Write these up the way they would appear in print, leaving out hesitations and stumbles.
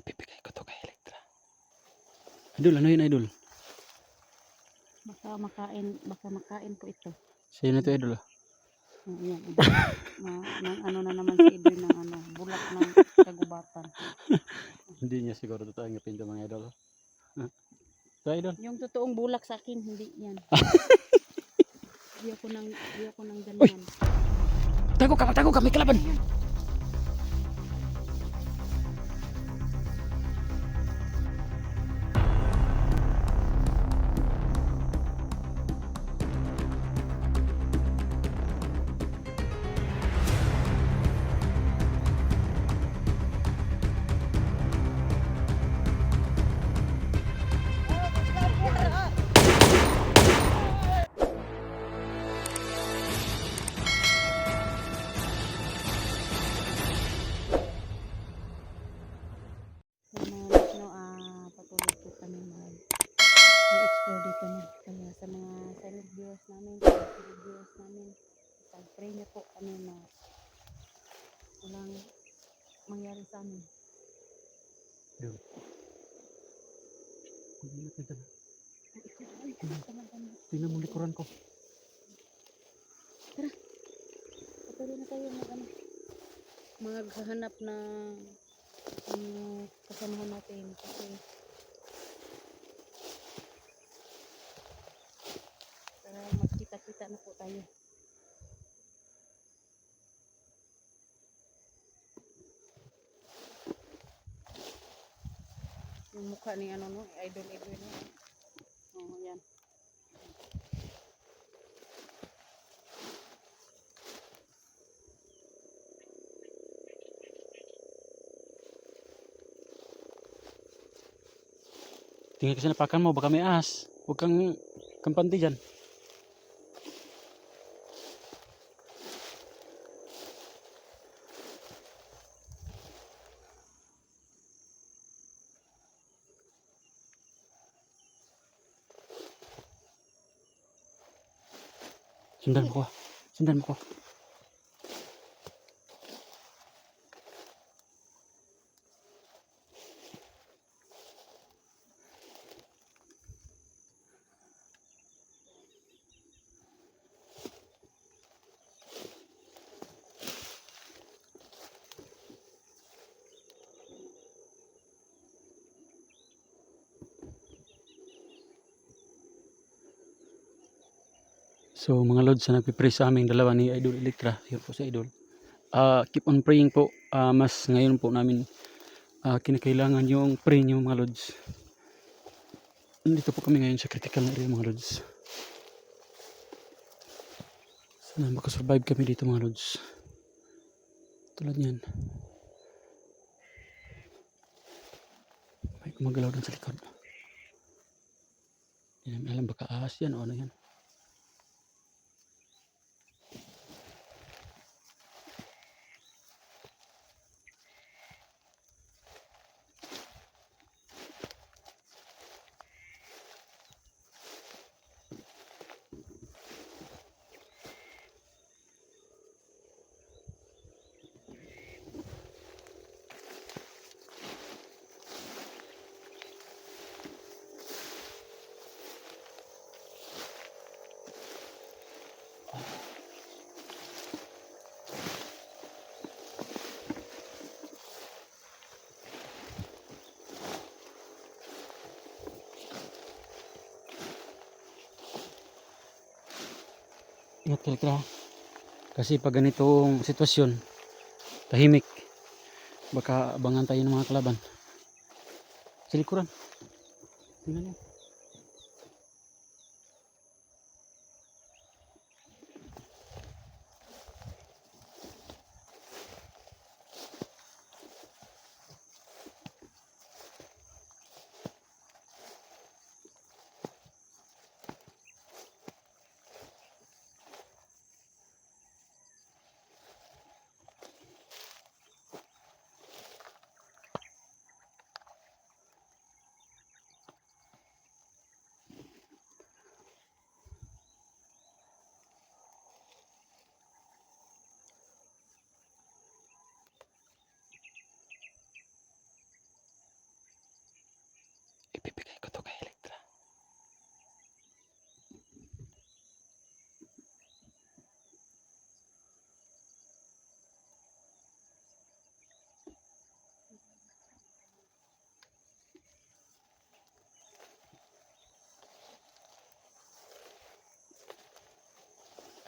Ibibigay ko to kay Elektra. Idol, ano yun idol? Baka makain po ito. Sa'yo na to idol. Ayan. Nang ano na naman si Idol ng ano, bulak ng kagubatan. Hindi niya siguro totoo ang ngipin ko mga idol. Ito idol. Yung totoong bulak sa akin, hindi yan. Di ako nang ganyan. Tago ka, may kalaban. Patuloy po kami mag-explore dito na. Kaya sa mga silent viewers namin, pag-pray niyo po kami na walang mangyari sa amin. Tingnan mo likuran ko. Tara, patuloy na tayo maghahanap na kasamahan natin kasi para magkita-kita na po tayo. Yung mukha ni Idol Edwin. Oh, yan. Tingnan kasi napakan mo, baka may ahas. Huwag kang kampante dyan. Sundan mo ko. So mga lods na nagpipray sa aming dalawa ni Idol Elektra. Yun po sa Idol. Keep on praying po. Mas ngayon po namin kinakailangan yung pray nyo mga lods. Nandito po kami ngayon sa critical na area mga lods. Sana makasurvive kami dito mga lods. Tulad yan. May gumagalaw din sa likod. Hindi namin alam baka ahas yan o ano yan. Ingat ka Elektra. Kasi pag ganitong sitwasyon, tahimik, baka abangan tayo ng mga kalaban. Sa likuran. Tingnan nyo.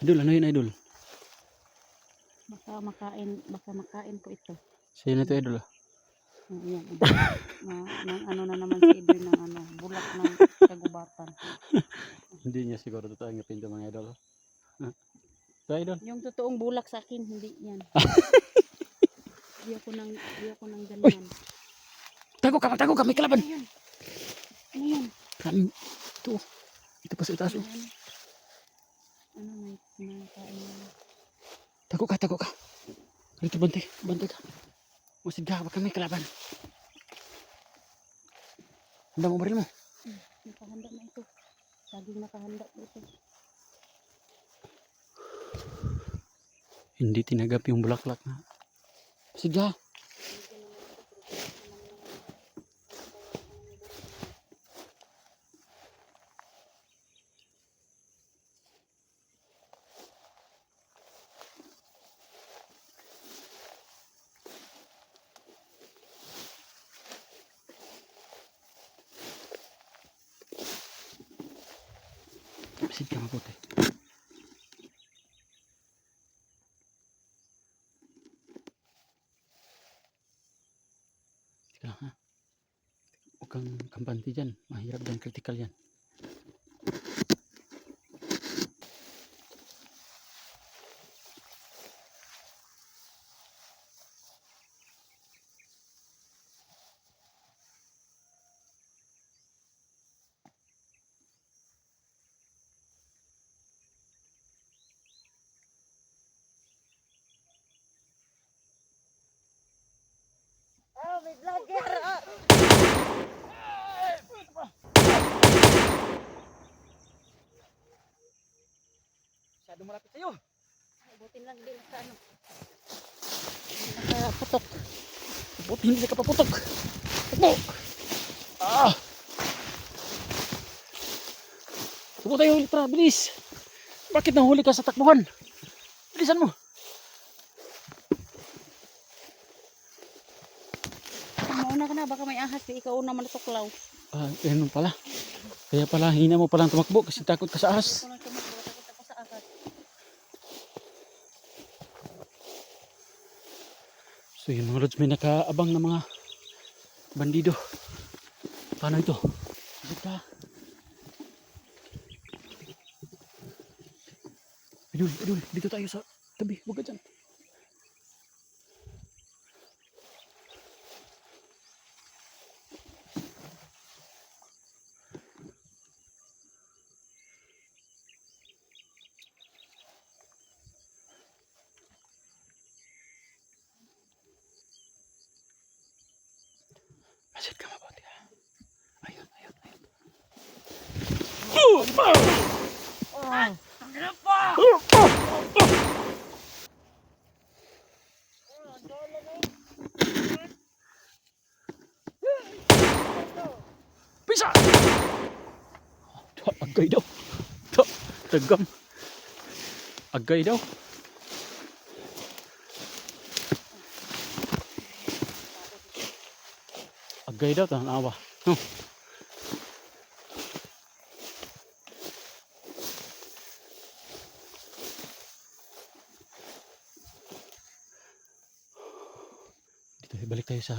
Idol, ano yun idol? Baka makain ko ito. Sa'yo na to idol. Ayan. Nang ano na naman si Idol ng ano, bulak ng kagubatan. Hindi niya siguro totoo ang pinto mga idol. Ito idol. Yung totoong bulak sa akin, hindi yan. Di ako nang Uy! ganyan. Tago ka, may kalaban. Ano yun? Ano yun? Maraming, ito. Ito pa sa itaas. Oh. Ano, may kain na. Tago ka. Dito bantay ka. Musid ka, baka may kalaban. Handa mo baril mo. Nakahanda na ito. Saging nakahanda po ito. Hindi tinagap yung bulaklak na. Musid ka. Musid ka mabuti. Teka lang ha. Huwag kang kampante dyan. Mahirap dyan, critical yan. Oh, may vlogger! Masyadong malapit sa'yo. Butin lang din sa ano. Nakaputok. Buti hindi ka paputok. Takbo! Ah! Takbo tayo, Litra, bilis! Bakit nahuli ka sa takbuhan? Bilisan mo! Mauna ka na, baka may ahas. Ikaw una man tuklaw. Ah, ganun pala. Kaya pala, hina mo palang tumakbo kasi takot ka sa ahas. Ikaw lang tumakbo, takot ako sa ahas. So yung mga lods, may nakaabang na mga bandido. Paano ito? Bita. Idol, dito tayo sa tabi. Huwag ka dyan. Masid ka mabuti ha. Ayun. Pisa! Agay daw. Tagam. Agay daw. Agay daw, tanawa. Dito, balik tayo sa...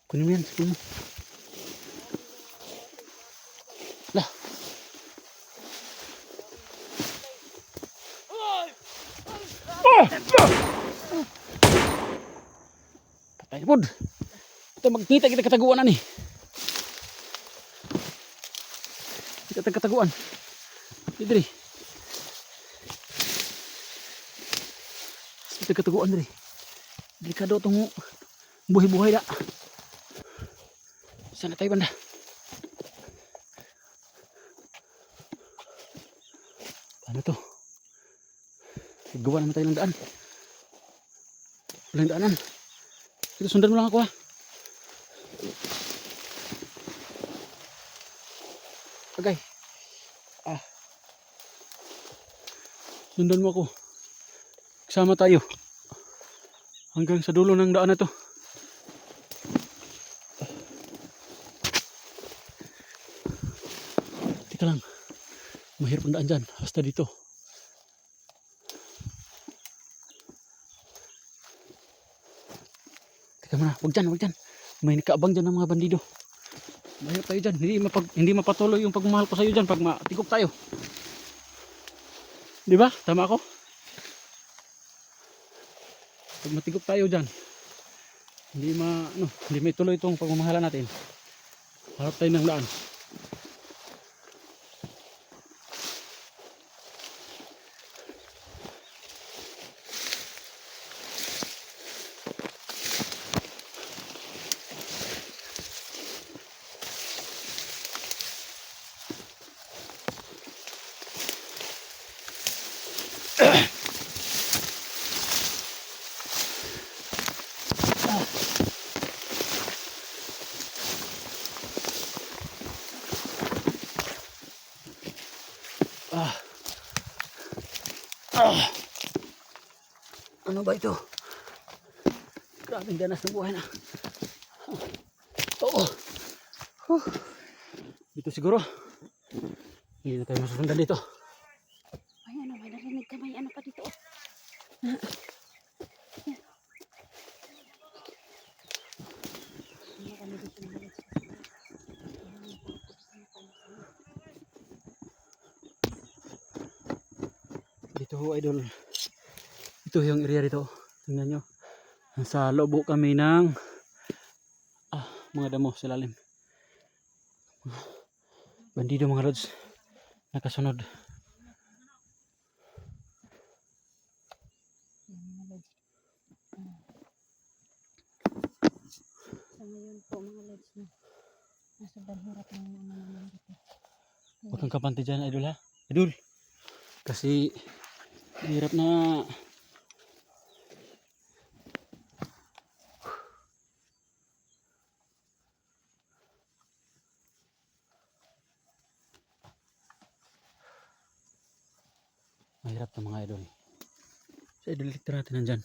Kunin mo yan, kunin mo. Lah. Patay na pod. Ito magkita kita kataguan na ni. Kita kataguan. Diri. Kita kataguan diri. Delikado tong buhay-buhay da. Sana tayo banda. Ano to? Gawa naman tayo ng daan. Walang daanan. Ito, sundan mo lang ako ha. Okay. Sundan mo ako. Kasama tayo. Hanggang sa dulo ng daan na to. Teka lang. Mahirap ang daan dyan. Hasta dito. Tama na, wag dyan. May nakaabang dyan ng mga bandido. Mahirap tayo dyan. Hindi mapatuloy yung pagmamahal ko sa iyo dyan pag matigok tayo. Di ba? Tama ako? Pag matigok tayo dyan, hindi may tuloy itong pagmamahalan natin. Harap tayo ng daan. Ah. Ah. Ano ba ito? Grabing ganas ng buhay na. Oo. Dito siguro. Hindi na tayo masusundan dito. Ay, ano, may narinig ka, may ano pa dito. Dito ho, idol. Ito yung area dito. Tingnan nyo. Nasa loob kami ng mga damo sa lalim. Bandido mga lods. Nakasunod. Sa ngayon po mga lods na nasa hirap ng naman dito. Huwag kang kapante dyan, idol ha. Idol. Kasi hirap na. Mahirap na mga idol. Sa idol dito natin nandyan.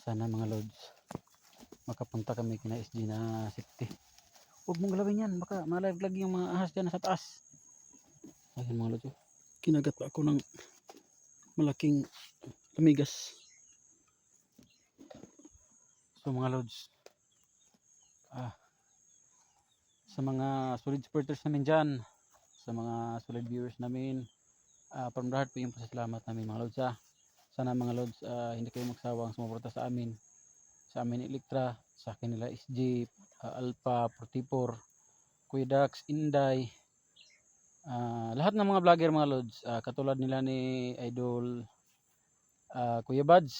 Sana mga lods makapunta kami kina SG na safety. Huwag mong galawin yan, baka malaglag yung mga ahas dyan sa taas. Ayun mga lods, kinagat pa ako ng malaking lamigas. So mga lods, sa mga solid supporters namin dyan, sa mga solid viewers namin, from the heart po yung pasasalamat namin mga lods. Sana mga lods, hindi kayo magsawang sumuporta sa amin Electra, sa akin nila SG, Alpha, 44, Kuya Dax, Inday, lahat ng mga vlogger mga lods, katulad nila ni Idol Kuya Buds,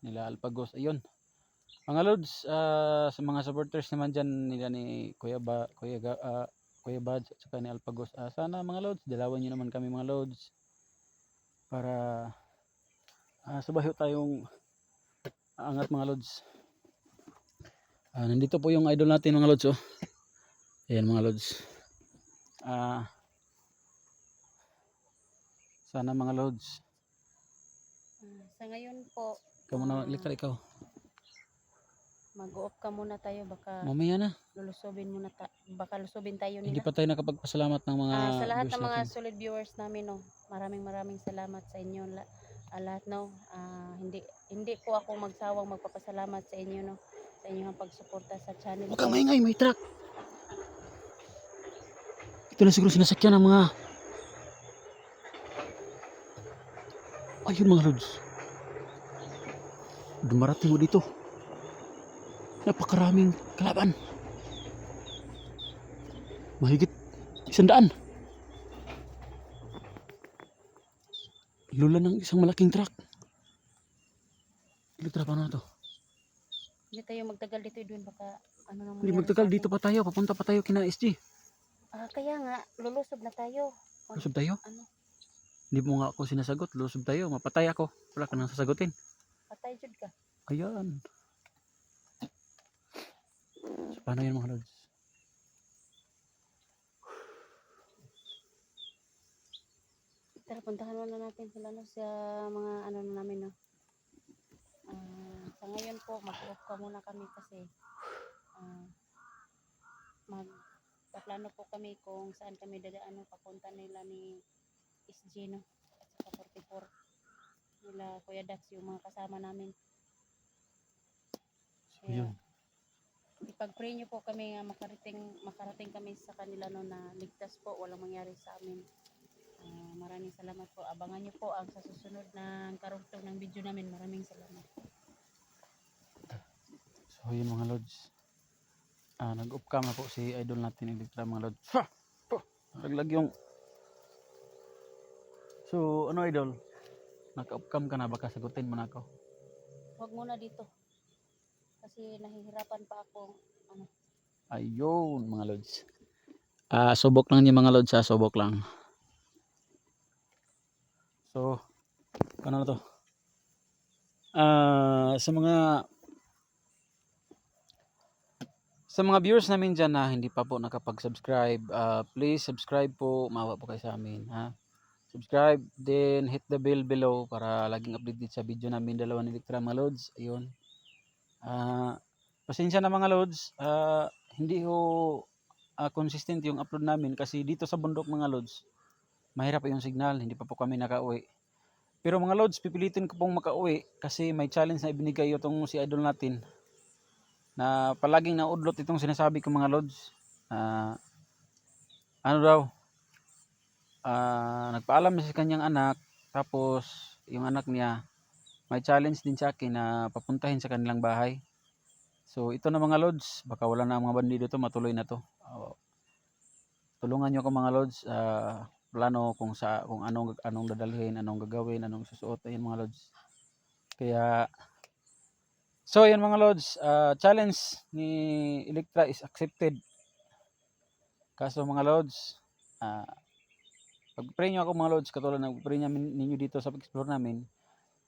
nila Alpagos, ayun. Mga lods, sa mga supporters naman dyan nila ni Kuya Buds at saka ni Alpagos, sana mga lods, dalawan nyo naman kami mga lods para subayo tayong angat mga lods. Nandito po yung idol natin mga lods. Ayan mga lods. Sana mga lods. Sa ngayon po, Ikaw muna, Electra, ikaw. mag-off ka muna tayo, baka Mamaya na. baka lusubin tayo Hindi nila. pa tayo nakapagpasalamat ng mga Sa lahat viewers ng mga natin. solid viewers namin, no, maraming salamat sa inyo lahat, no. Hindi po ako magsawang magpapasalamat sa inyo, no, sa inyong pagsuporta sa channel Huwag ko. kang maingay, may truck. Ito na siguro sinasakyan ng mga ayun mga lods. Dumarating mo dito. Napakaraming kalaban. Mahigit 100. Lula ng isang malaking truck. Electra, paano na to? Hindi tayo magtagal dito, doon baka ano nang Hindi mangyari magtagal, sa atin. dito pa tayo. Papunta pa tayo kina SG. Kaya nga, lulusob na tayo. Lusob tayo? Ano, Hindi mo nga ako sinasagot. Lusob tayo. Mapatay ako. Wala ka nang sasagutin. patay jud ka. Ayan. So, paano yun mga lods? Tara, puntahan muna natin sila, no, sa mga ano na namin, no. Sa ngayon po, mag-off ka muna kami kasi magpaplano po kami kung saan kami dadaan, no, papunta nila ni SG, no, at saka 44. nila Kuya Dax, yung mga kasama namin. So, Kaya yun. ipag-pray niyo po kami nga makarating kami sa kanila no, na ligtas po, walang mangyari sa amin. Maraming salamat po. Abangan niyo po ang sa susunod na karugtong ng video namin. Maraming salamat. So yun mga lods. Nag-off cam na po si idol natin Electra mga lods. Naglag yung. So ano idol? Naka-off cam ka na, baka sagutin mo na ako. Huwag muna dito. Kasi nahihirapan pa ako. Ano, Ayun mga lods. Subok lang niya mga lods, subok lang. So ano na to? Sa mga viewers namin dyan na hindi pa po nakapag-subscribe, please subscribe po, maawa po kayo sa amin, ha? Subscribe, then hit the bell below para laging updated sa video namin dalawa ni Electra mga lods. Ayun. Pasensya na mga lods, hindi ho consistent yung upload namin kasi dito sa bundok mga lods, mahirap yung signal, hindi pa po kami nakauwi. Pero mga lods, pipilitin ko pong makauwi kasi may challenge na ibinigay itong si idol natin na palaging naudlot itong sinasabi ko mga lods. Ano daw, nagpaalam sa kanyang anak, tapos yung anak niya may challenge din sa akin na papuntahin sa kanilang bahay. So ito na mga lods, baka wala na ang mga bandido to, matuloy na to. Tulungan niyo ako mga lods, plano kung anong dadalhin, anong gagawin, anong susuot, ayun mga lods. Kaya so yun mga lods, challenge ni Electra is accepted. Kaso mga lods, pag-pray nyo ako mga lods, katulad na pray ninyo dito sa pag-explore namin,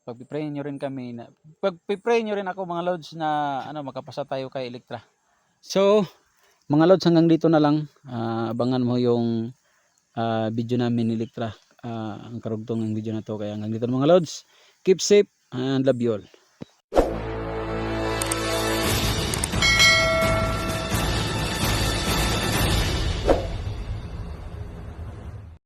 pag-pray nyo rin kami, pag-pray nyo rin ako mga lods na makapasa tayo kay Electra. So, mga lods, hanggang dito na lang. Abangan mo yung video namin ni Electra, ang karugtong ng video na to. Kaya hanggang dito mga lods, keep safe and love you all.